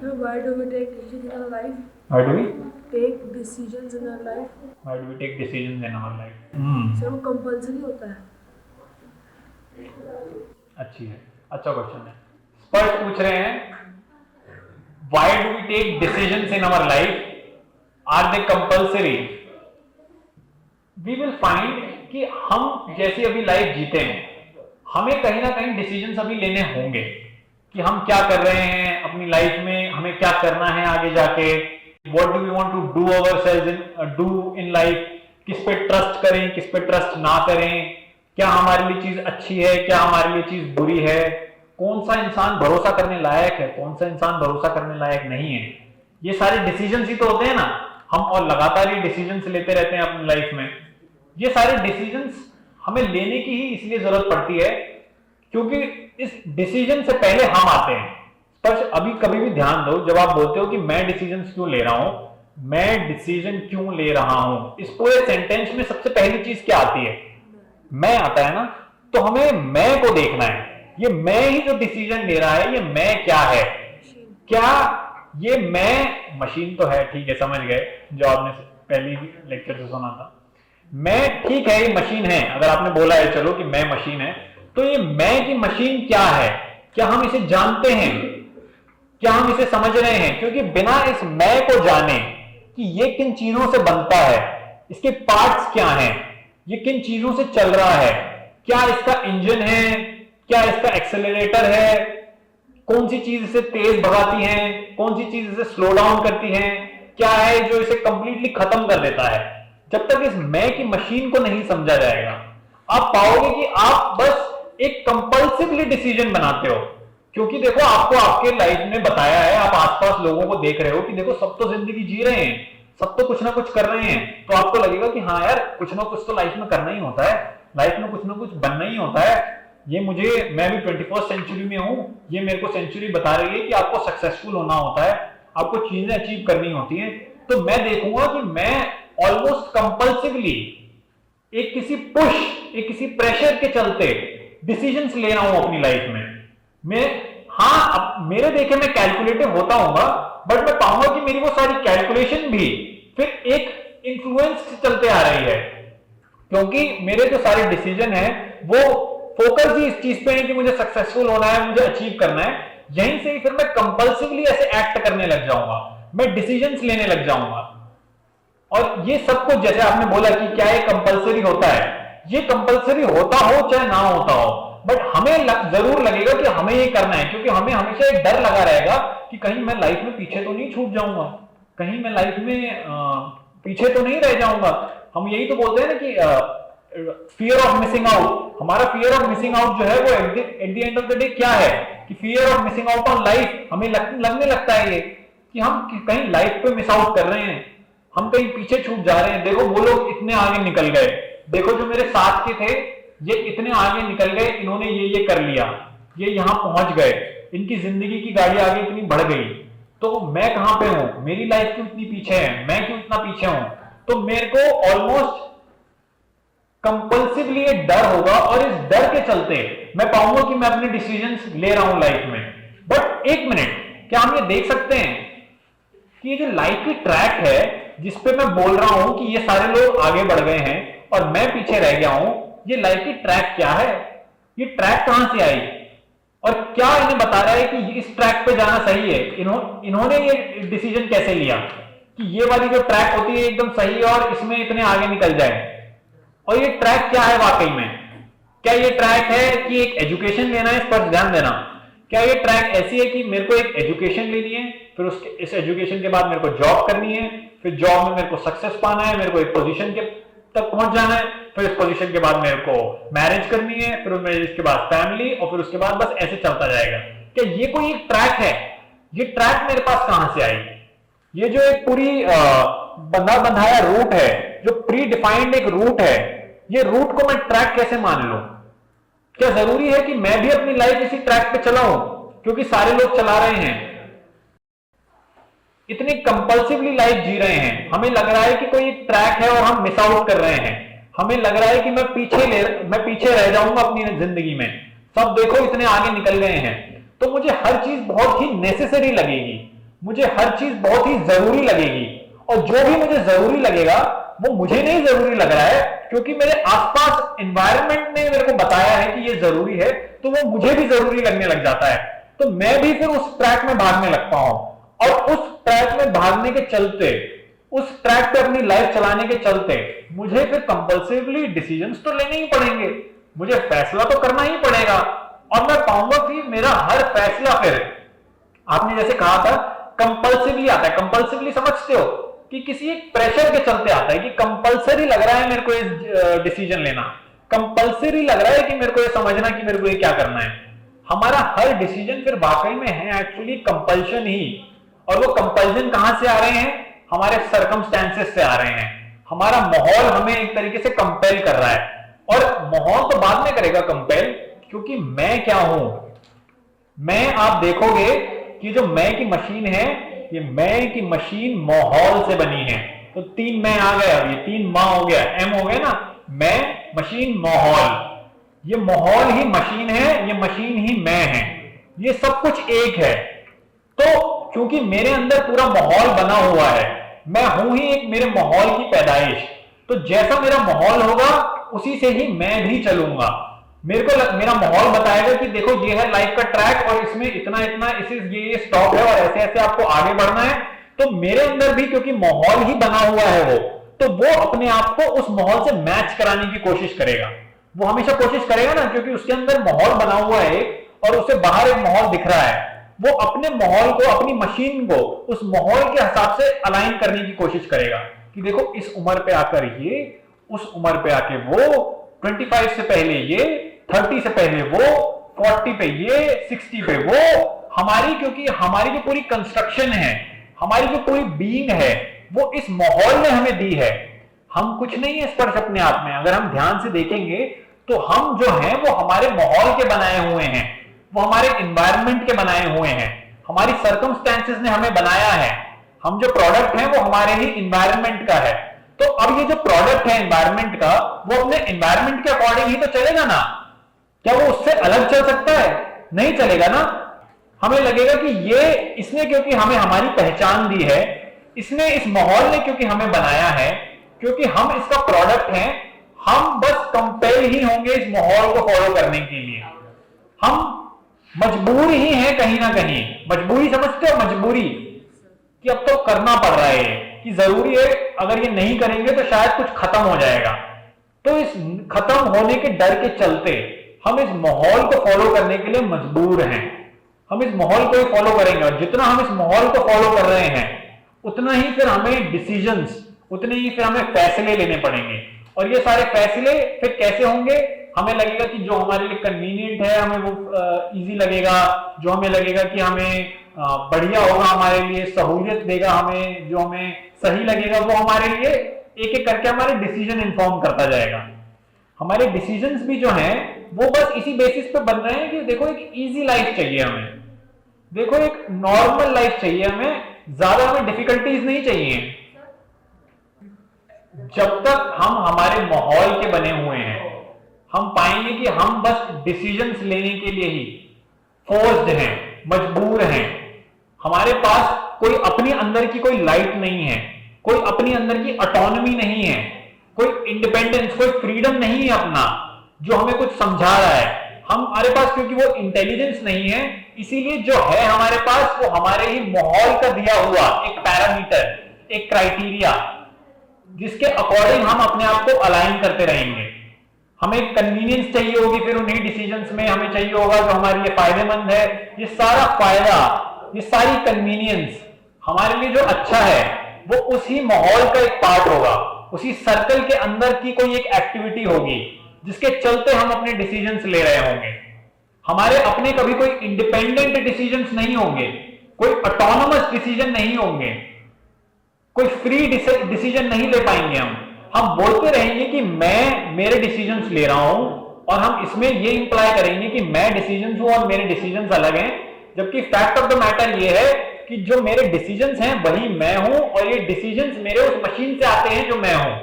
So why do we take decisions in our life? Why do we Take decisions in our life. take decisions in our life? So वो compulsory होता है। अच्छी है, अच्छा क्वेश्चन है। स्पर्श पूछ रहे हैं, why do we take decisions in our life? Are they compulsory? We will find कि हम जैसी अभी लाइफ जीते हैं, हमें कहीं ना कहीं डिसीजंस अभी लेने होंगे कि हम क्या कर रहे हैं अपनी लाइफ में, हमें क्या करना है आगे जाके। What do we want to do ourselves do in life? किस पे ट्रस्ट करें, किस पे ट्रस्ट ना करें, क्या हमारे लिए चीज अच्छी है, क्या हमारे लिए चीज बुरी है, कौन सा इंसान भरोसा करने लायक है, कौन सा इंसान भरोसा करने लायक नहीं है। ये सारे डिसीजंस ही तो होते हैं ना, हम और लगातार ये डिसीजंस लेते रहते हैं अपनी लाइफ में। ये सारे डिसीजंस हमें लेने की ही इसलिए जरूरत पड़ती है क्योंकि इस डिसीजन से पहले हम आते हैं। पर अभी कभी भी ध्यान दो, जब आप बोलते हो कि मैं डिसीजन क्यों ले रहा हूं, मैं डिसीजन क्यों ले रहा हूं, इस पूरे सेंटेंस में सबसे पहली चीज क्या आती है? मैं आता है ना। तो हमें मैं को देखना है, ये मैं ही जो डिसीजन ले रहा है, ये मैं क्या है? क्या ये मैं मशीन तो है, ठीक है, समझ गए जो आपने पहली लेक्चर से सुना था। मैं, ठीक है, ये मशीन है। अगर आपने बोला है चलो कि मैं मशीन है, तो ये मैं की मशीन क्या है? क्या हम इसे जानते हैं? क्या हम इसे समझ रहे हैं? क्योंकि बिना इस मैं को जाने कि ये किन चीजों से बनता है, इसके पार्ट्स क्या हैं, ये किन चीजों से चल रहा है, क्या इसका इंजन है, क्या इसका एक्सेलरेटर है, कौन सी चीज इसे तेज भगाती है, कौन सी चीज इसे स्लो डाउन करती है, क्या है जो इसे कंप्लीटली खत्म कर देता है। जब तक इस मैं की मशीन को नहीं समझा जाएगा, आप पाओगे कि आप बस एक कंपल्सिवली डिसीजन बनाते हो। क्योंकि देखो, आपको आपके लाइफ में बताया है, आप आसपास लोगों को देख रहे हो कि देखो सब तो जिंदगी जी रहे हैं, सब तो कुछ ना कुछ कर रहे हैं, तो आपको लगेगा कि हाँ यार, कुछ ना कुछ तो लाइफ में करना ही होता है, लाइफ में कुछ ना कुछ बनना ही होता है। ये मैं भी 21st सेंचुरी में हूं, ये मेरे को सेंचुरी बता रही है कि आपको सक्सेसफुल होना होता है, आपको चीजें अचीव करनी होती हैं। तो मैं देखूंगा कि मैं ऑलमोस्ट कंपल्सिवली एक किसी पुश, एक किसी प्रेशर के चलते डिसीजंस ले रहा हूं अपनी लाइफ में। मैं हाँ, अब मेरे देखे मैं कैलकुलेटिव होता हूंगा, बट मैं पाऊंगा कि मेरी वो सारी कैलकुलेशन भी फिर एक इन्फ्लुएंस से चलते आ रही है, क्योंकि मेरे जो सारे डिसीजन है वो फोकस ही इस चीज पे है कि मुझे सक्सेसफुल होना है, मुझे अचीव करना है। यहीं से ही फिर मैं कंपल्सिवली ऐसे एक्ट करने लग जाऊंगा, मैं डिसीजंस लेने लग जाऊंगा। और ये सब कुछ, जैसे आपने बोला कि क्या ये कंपल्सरी होता है, ये कंपल्सरी होता हो चाहे ना होता हो, बट हमें जरूर लगेगा कि हमें ये करना है, क्योंकि हमें हमेशा एक डर लगा रहेगा कि कहीं मैं लाइफ में पीछे तो नहीं छूट जाऊंगा, कहीं मैं लाइफ में पीछे तो नहीं रह जाऊंगा। हम यही तो बोलते हैं ना कि फियर ऑफ मिसिंग आउट। हमारा फियर ऑफ मिसिंग आउट जो है वो at the end of the day क्या है कि fear of missing out on life. हमें लगने लगता है ये कि हम कहीं लाइफ पे मिस आउट कर रहे हैं, हम कहीं पीछे छूट जा रहे हैं। देखो वो लोग इतने आगे निकल गए, देखो जो मेरे साथ के थे ये इतने आगे निकल गए, इन्होंने ये कर लिया, ये यहां पहुंच गए, इनकी जिंदगी की गाड़ी आगे इतनी बढ़ गई, तो मैं कहां पे हूं, मेरी लाइफ क्यों इतनी पीछे है, मैं क्यों इतना पीछे हूं। तो मेरे को ऑलमोस्ट कंपल्सिवली एक डर होगा, और इस डर के चलते मैं पाऊंगा कि मैं अपने डिसीजंस ले रहा हूं लाइफ में। बट एक मिनट, क्या हम ये देख सकते हैं कि ये जो लाइफ की ट्रैक है जिसपे मैं बोल रहा हूं कि ये सारे लोग आगे बढ़ गए हैं और मैं पीछे रह गया हूं, ये लाइफ की ट्रैक क्या है, ये ट्रैक कहां से आई और क्या इन्हें बता रहा है कि इस ट्रैक पे जाना सही है। इन्होंने ये डिसीजन कैसे लिया कि ये वाली जो ट्रैक होती है एकदम सही है और इसमें इतने आगे निकल जाए। और ये ट्रैक क्या है वाकई में, क्या ये ट्रैक है कि एक एजुकेशन लेना है, इस पर ध्यान देना। क्या ये ट्रैक ऐसी है कि मेरे को एक एजुकेशन लेनी है, फिर इस एजुकेशन के बाद मेरे को जॉब करनी है, फिर जॉब में मेरे को सक्सेस पाना है, मेरे को एक पोजीशन के तक पहुंच जाना है, फिर इस पोजीशन के बाद मेरे को मैरिज करनी है, फिर मैरिज के बाद फैमिली, और फिर उसके बाद बस ऐसे चलता जाएगा। क्या ये कोई एक ट्रैक है? ये ट्रैक मेरे पास कहां से आई? ये जो एक पूरी बंधाया रूट है, जो प्री डिफाइंड एक रूट है, ये रूट को मैं ट्रैक कैसे मान लूं? क्या जरूरी है कि मैं भी अपनी लाइफ इसी ट्रैक पे चलाऊं क्योंकि सारे लोग चला रहे हैं? इतनी कंपल्सिवली लाइफ जी रहे हैं, हमें लग रहा है कि कोई एक ट्रैक है और हम मिस आउट कर रहे हैं। हमें लग रहा है कि मैं पीछे रह जाऊंगा अपनी जिंदगी में, सब देखो इतने आगे निकल गए हैं। तो मुझे हर चीज बहुत ही नेसेसरी लगेगी, मुझे हर चीज बहुत ही जरूरी लगेगी, और जो भी मुझे जरूरी लगेगा वो मुझे नहीं जरूरी लग रहा है, क्योंकि मेरे आसपास एनवायरनमेंट ने मेरे को बताया है कि ये जरूरी है, तो वो मुझे भी जरूरी लगने लग जाता है। तो मैं भी फिर उस ट्रैक में भागने लगता हूं, और उस ट्रैक में भागने के चलते, उस ट्रैक पे अपनी लाइफ चलाने के चलते मुझे फिर कंपल्सिवली डिसीजंस तो लेने ही पड़ेंगे, मुझे फैसला तो करना ही पड़ेगा। और मैं पाऊंगा कि मेरा हर फैसला फिर, आपने जैसे कहा था कंपल्सिवली आता है, कंपल्सिवली समझते हो कि किसी एक प्रेशर के चलते आता है कि कंपल्सरी लग रहा है मेरे को ये डिसीजन लेना, कंपल्सरी लग रहा है कि मेरे को ये समझना कि मेरे को ये क्या करना है। हमारा हर डिसीजन फिर वाकई में है एक्चुअली कंपल्शन ही, और वो कंपल्शन कहां से आ रहे हैं? हमारे सर्कमस्टेंसेस से आ रहे हैं। हमारा माहौल हमें एक तरीके से कंपेल कर रहा है, और माहौल तो बाद में करेगा कंपेल, क्योंकि मैं क्या हूं, मैं, आप देखोगे कि जो मैं की मशीन है, ये मैं की मशीन माहौल से बनी है। तो 3 मैं आ गया, ये 3 मां हो गया, एम हो गया ना, मैं, मशीन, माहौल। ये माहौल ही मशीन है, ये मशीन ही मैं है, ये सब कुछ एक है। तो क्योंकि मेरे अंदर पूरा माहौल बना हुआ है, मैं हूं ही एक मेरे माहौल की पैदाइश, तो जैसा मेरा माहौल होगा उसी से ही मैं भी चलूंगा। मेरे को मेरा माहौल बताएगा कि देखो ये है लाइफ का ट्रैक, और इसमें इतना इतना ये स्टॉप है, और ऐसे ऐसे आपको आगे बढ़ना है। तो मेरे अंदर भी क्योंकि माहौल ही बना हुआ है वो, तो वो अपने आप को उस माहौल से मैच कराने की कोशिश करेगा। वो हमेशा कोशिश करेगा ना, क्योंकि उसके अंदर माहौल बना हुआ है और उसे बाहर एक माहौल दिख रहा है। वो अपने माहौल को, अपनी मशीन को उस माहौल के हिसाब से अलाइन करने की कोशिश करेगा कि देखो इस उम्र पे आकर ये, उस उम्र पे आके वो, 25 से पहले ये, 30 से पहले वो, 40 पे ये, 60 पे वो। क्योंकि हमारी जो पूरी कंस्ट्रक्शन है, हमारी जो पूरी बीइंग है, वो इस माहौल ने हमें दी है। हम कुछ नहीं है स्पर्श अपने आप में। अगर हम ध्यान से देखेंगे तो हम जो हैं वो हमारे माहौल के बनाए हुए हैं, वो हमारे एनवायरनमेंट के बनाए हुए हैं, हमारी सर्कमस्टेंसेस ने हमें बनाया है। हम जो प्रोडक्ट हैं वो हमारे ही एनवायरनमेंट का है। तो अब ये जो प्रोडक्ट है एनवायरनमेंट का, वो अपने एनवायरनमेंट के अकॉर्डिंग ही तो चलेगा ना। क्या वो उससे अलग चल सकता है? नहीं चलेगा ना। हमें लगेगा कि ये इसने क्योंकि हमें हमारी पहचान दी है, इसने इस माहौल ने क्योंकि हमें बनाया है, क्योंकि हम इसका प्रोडक्ट हैं, हम बस कंपेल ही होंगे इस माहौल को फॉलो करने के लिए। हम मजबूर ही हैं कहीं ना कहीं। मजबूरी समझते हो? मजबूरी कि अब तो करना पड़ रहा है, कि जरूरी है, अगर ये नहीं करेंगे तो शायद कुछ खत्म हो जाएगा। तो इस खत्म होने के डर के चलते हम इस माहौल को फॉलो करने के लिए मजबूर हैं। हम इस माहौल को ही फॉलो करेंगे, और जितना हम इस माहौल को फॉलो कर रहे हैं उतना ही फिर हमें डिसीजंस, उतने ही फिर हमें फैसले लेने पड़ेंगे। और ये सारे फैसले फिर कैसे होंगे? हमें लगेगा कि जो हमारे लिए कन्वीनियंट है, हमें वो इजी लगेगा, जो हमें लगेगा कि हमें बढ़िया होगा, हमारे लिए सहूलियत देगा, हमें जो हमें सही लगेगा, वो हमारे लिए एक एक करके हमारे डिसीजन इन्फॉर्म करता जाएगा। हमारे डिसीजंस भी जो हैं वो बस इसी बेसिस पे बन रहे हैं कि देखो एक इजी लाइफ चाहिए हमें, देखो एक नॉर्मल लाइफ चाहिए हमें, ज्यादा हमें डिफिकल्टीज नहीं चाहिए। जब तक हम हमारे माहौल के बने हुए हैं, हम पाएंगे कि हम बस डिसीजंस लेने के लिए ही फोर्स्ड हैं, मजबूर हैं। हमारे पास कोई अपने अंदर की कोई लाइट नहीं है, कोई अपने अंदर की ऑटोनॉमी नहीं है, कोई इंडिपेंडेंस, कोई फ्रीडम नहीं है अपना जो हमें कुछ समझा रहा है। हमारे पास क्योंकि वो इंटेलिजेंस नहीं है, इसीलिए जो है हमारे पास वो हमारे ही माहौल का दिया हुआ एक पैरामीटर, एक क्राइटेरिया, जिसके अकॉर्डिंग हम अपने आप को अलाइन करते रहेंगे। हमें कन्वीनियंस चाहिए होगी, फिर उन्हीं डिसीजंस में हमें चाहिए होगा जो हमारे लिए फायदेमंद है। ये सारा फायदा, ये सारी कन्वीनियंस हमारे लिए जो अच्छा है वो उसी माहौल का एक पार्ट होगा, उसी सर्कल के अंदर की कोई एक एक्टिविटी होगी जिसके चलते हम अपने डिसीजंस ले रहे होंगे। हमारे अपने कभी कोई इंडिपेंडेंट डिसीजंस नहीं होंगे, कोई ऑटोनोमस डिसीजन नहीं होंगे, कोई फ्री डिसीजन नहीं ले पाएंगे। हम बोलते रहेंगे कि मैं मेरे डिसीजंस ले रहा हूं, और हम इसमें ये इंप्लाई करेंगे कि मैं डिसीजंस हूं और मेरे डिसीजंस अलग हैं, जबकि फैक्ट ऑफ द मैटर ये है कि जो मेरे डिसीजंस हैं वही मैं हूं, और ये डिसीजंस मेरे उस मशीन से आते हैं जो मैं हूं,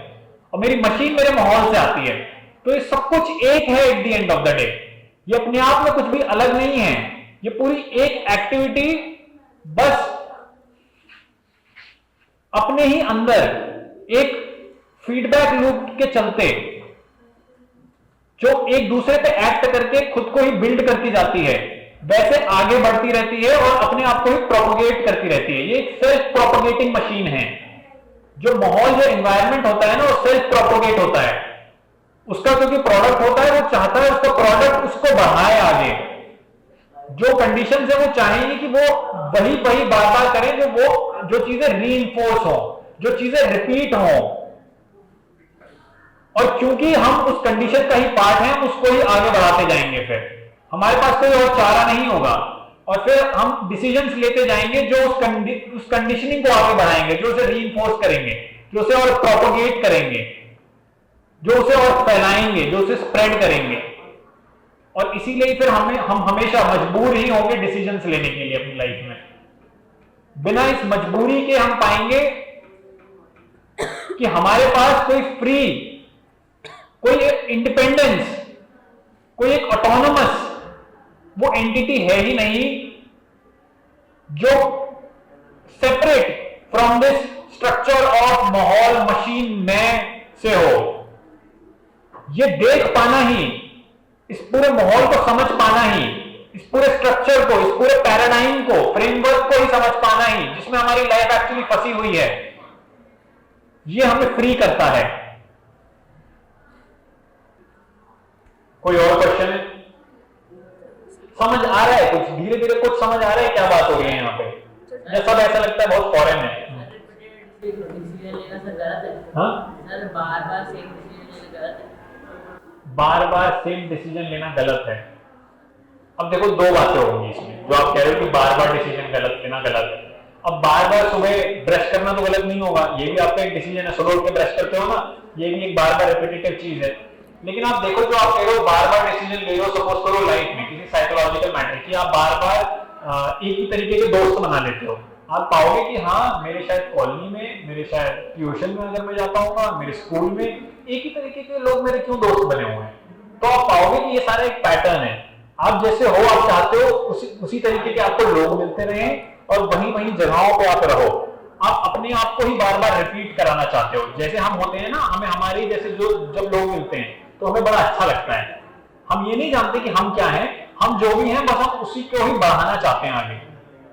और मेरी मशीन मेरे माहौल से आती है। तो ये सब कुछ एक है at the end of the day. ये अपने आप में कुछ भी अलग नहीं है, ये पूरी एक एक्टिविटी बस अपने ही अंदर एक फीडबैक लूप के चलते जो एक दूसरे पे एक्ट करके खुद को ही बिल्ड करती जाती है, वैसे आगे बढ़ती रहती है और अपने आप को ही प्रोपोगेट करती रहती है। ये एक सेल्फ प्रोपोगेटिंग मशीन है। जो माहौल, जो एनवायरनमेंट होता है ना, वो सेल्फ प्रोपोगेट होता है। उसका क्योंकि प्रोडक्ट होता है, वो चाहता है उसका प्रोडक्ट उसको बढ़ाए आगे। जो कंडीशन है वो चाहेंगे कि वो वही वही बार बार करें, जो चीजें रीइंफोर्स हो, जो चीजें रिपीट हो। और क्योंकि हम उस कंडीशन का ही पार्ट हैं, उसको ही आगे बढ़ाते जाएंगे। फिर हमारे पास कोई और चारा नहीं होगा, और फिर हम डिसीजंस लेते जाएंगे जो उस कंडीशनिंग को आगे बढ़ाएंगे, जो उसे रीइंफोर्स करेंगे, जो उसे और प्रोपोगेट करेंगे, जो उसे और फैलाएंगे, जो उसे स्प्रेड करेंगे। और इसीलिए फिर हम हमेशा मजबूर ही होंगे डिसीजंस लेने के लिए अपनी लाइफ में। बिना इस मजबूरी के हम पाएंगे कि हमारे पास कोई फ्री, कोई इंडिपेंडेंस, कोई एक ऑटोनोमस वो एंटिटी है ही नहीं जो separate from this structure of माहौल मशीन में से हो। ये देख पाना ही, इस पूरे माहौल को समझ पाना ही, इस पूरे स्ट्रक्चर को, इस पूरे पैराडाइम को, फ्रेमवर्क को ही समझ पाना ही, जिसमें हमारी लाइफ एक्चुअली फंसी हुई है, ये हमें फ्री करता है। कोई और क्वेश्चन है? समझ आ रहा है? कुछ धीरे धीरे कुछ समझ आ रहा है क्या बात हो रही है यहाँ पे? या सब ऐसा लगता है बहुत फॉरेन है? बार बार सेम डिसीजन लेना गलत है। अब देखो दो बातें होंगी इसमें, जो आप कह रहे हो कि बार बार डिसीजन लेना गलत है। अब बार बार सुबह ब्रश करना तो गलत नहीं होगा, ये भी आपका एक डिसीजन है। सुबह उठ के ब्रश करते हो ना, ये भी एक बार बार रिपीटेटिव चीज है। लेकिन आप देखो, जो आप कह रहे हो बार बार डिसीजन ले रहे हो, सपोज करो लाइफ में किसी साइकोलॉजिकल मैटर की, आप बार बार एक ही तरीके के दोस्त बना लेते हो। आप पाओगे कि हाँ, मेरे शायद कॉलोनी में, मेरे शायद ट्यूशन में अगर मैं जाता हूँ, मेरे स्कूल में एक ही तरीके के लोग मेरे क्यों दोस्त बने हुए हैं। तो आप पाओगे कि ये सारा एक पैटर्न है। आप जैसे हो, आप चाहते हो उसी तरीके के आपको लोग मिलते रहे और वहीं वहीं जगहों पे आप रहो। आप अपने आप को ही बार बार रिपीट कराना चाहते हो। जैसे हम होते हैं ना, हमें हमारी जैसे जो जब लोग मिलते हैं तो हमें बड़ा अच्छा लगता है। हम ये नहीं जानते कि हम क्या हैं, हम जो भी हैं बस हम उसी को ही बढ़ाना चाहते हैं आगे।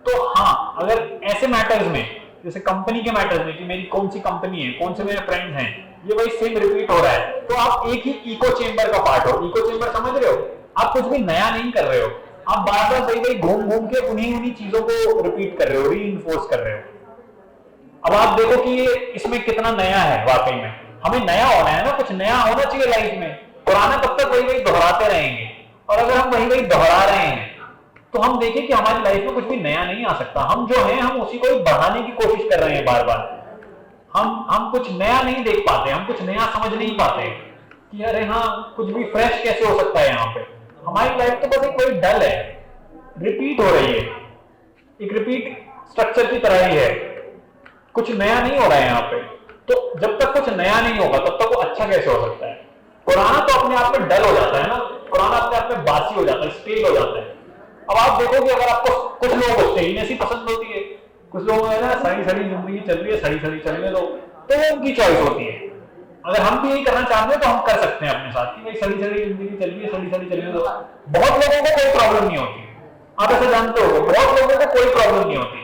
तो हाँ, अगर ऐसे मैटर्स में, जैसे कंपनी के मैटर्स में कि मेरी कौन सी कंपनी है, कौन से मेरे फ्रेंड्स हैं, ये वही सेम रिपीट हो रहा है, तो आप एक ही इको चेंबर का पार्ट हो। इको चेंबर समझ रहे हो? आप कुछ भी नया नहीं कर रहे हो, आप बार बार वही घूम घूम के उन्हीं चीजों को रिपीट कर रहे हो, रीइंफोर्स कर रहे हो। अब आप देखो कि इसमें कितना नया है। वाकई में हमें नया होना है ना, कुछ नया होना चाहिए लाइफ में। पुराना तब तक वही दोहराते रहेंगे, और अगर हम वही दोहरा रहे हैं तो हम देखें कि हमारी लाइफ में कुछ भी नया नहीं आ सकता। हम जो हैं हम उसी को ही बढ़ाने की कोशिश कर रहे हैं बार बार। हम कुछ नया नहीं देख पाते, हम कुछ नया समझ नहीं पाते कि अरे हाँ, कुछ भी फ्रेश कैसे हो सकता है। यहाँ पे हमारी लाइफ तो बस एक कोई डल है, रिपीट हो रही है, एक रिपीट स्ट्रक्चर की तरह ही है, कुछ नया नहीं हो रहा है यहाँ पे। तो जब तक कुछ नया नहीं होगा तब तक वो अच्छा कैसे हो सकता है? पुराना तो अपने आप में डल हो जाता है ना, पुराना अपने आप में बासी हो जाता है, स्टेल हो जाता है। अब आप देखोगे, अगर आपको कुछ लोगों को स्टेलनेस ही पसंद होती है, कुछ लोग है ना सड़ी सड़ी जिंदगी चल रही है, सड़ी सड़ी चलने दो, तो वो उनकी चॉइस होती है। अगर हम भी यही करना चाहते हैं तो हम कर सकते हैं अपने साथ कि भाई सड़ी सड़ी जिंदगी चल रही है, सड़ी सड़ी चलने दो। बहुत लोगों को कोई प्रॉब्लम नहीं होती, आप ऐसा जानते हो, बहुत लोगों को कोई प्रॉब्लम नहीं होती,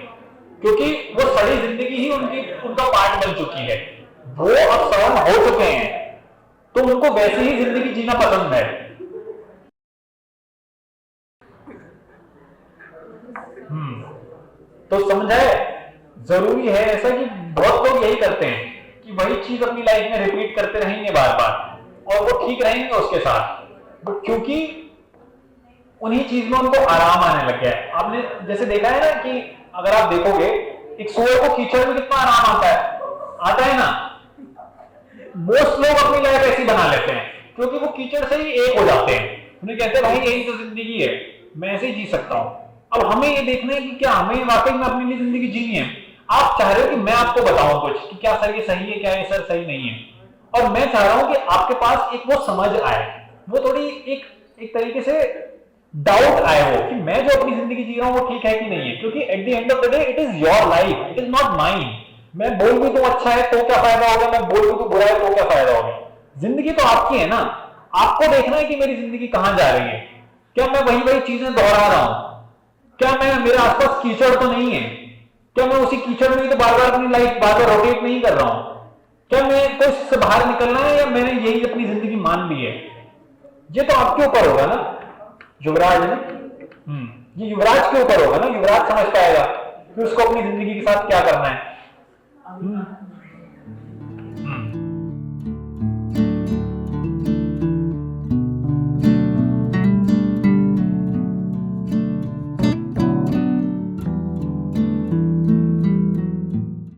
क्योंकि वो सड़ी जिंदगी ही उनका पार्ट बन चुकी है। वो अब सड़न हो चुके हैं, तो उनको वैसे ही जिंदगी जीना पसंद है। तो समझाए, जरूरी है ऐसा कि बहुत लोग यही करते हैं कि वही चीज अपनी लाइफ में रिपीट करते रहेंगे बार बार, और वो ठीक रहेंगे उसके साथ, क्योंकि उन्हीं चीज में उनको आराम आने लग गया है। आपने जैसे देखा है ना कि अगर आप देखोगे, एक सुअर को कीचड़ में कितना आराम आता है ना। मोस्ट लोग अपनी लाइफ ऐसी बना लेते हैं क्योंकि वो कीचड़ से ही एक हो जाते हैं। उन्हें कहते हैं भाई यही तो जिंदगी है, मैं ऐसे ही जी सकता हूं। अब हमें ये देखना है कि क्या हमें वाकई में अपनी लिए जिंदगी जीनी है। आप चाह रहे हो कि मैं आपको बताऊं कुछ कि क्या सर ये सही है, क्या ये सर सही नहीं है, और मैं चाह रहा हूं कि आपके पास एक वो समझ आए, वो थोड़ी एक तरीके से डाउट आए हो कि मैं जो अपनी जिंदगी जी रहा हूं वो ठीक है कि नहीं है। क्योंकि at the end of the day it is your life, it is not mine. मैं बोल भी तो अच्छा है तो क्या फायदा होगा, मैं बोल भी तो बुरा है तो क्या फायदा होगा। जिंदगी तो आपकी है ना, आपको देखना है कि मेरी जिंदगी कहां जा रही है। क्या मैं वही चीजें दोहरा रहा हूं? क्या मैं, मेरे आसपास कीचड़ तो नहीं है? क्या मैं उसी कीचड़ में तो बार बार अपनी लाइफ बार बार रोटेट नहीं कर रहा हूं? क्या मैं को इससे बाहर निकलना है, या मैंने यही अपनी जिंदगी मान ली है? ये तो आपके ऊपर होगा ना युवराज है ना, ये युवराज के ऊपर होगा ना। युवराज समझ पाएगा कि उसको अपनी जिंदगी के साथ क्या करना है।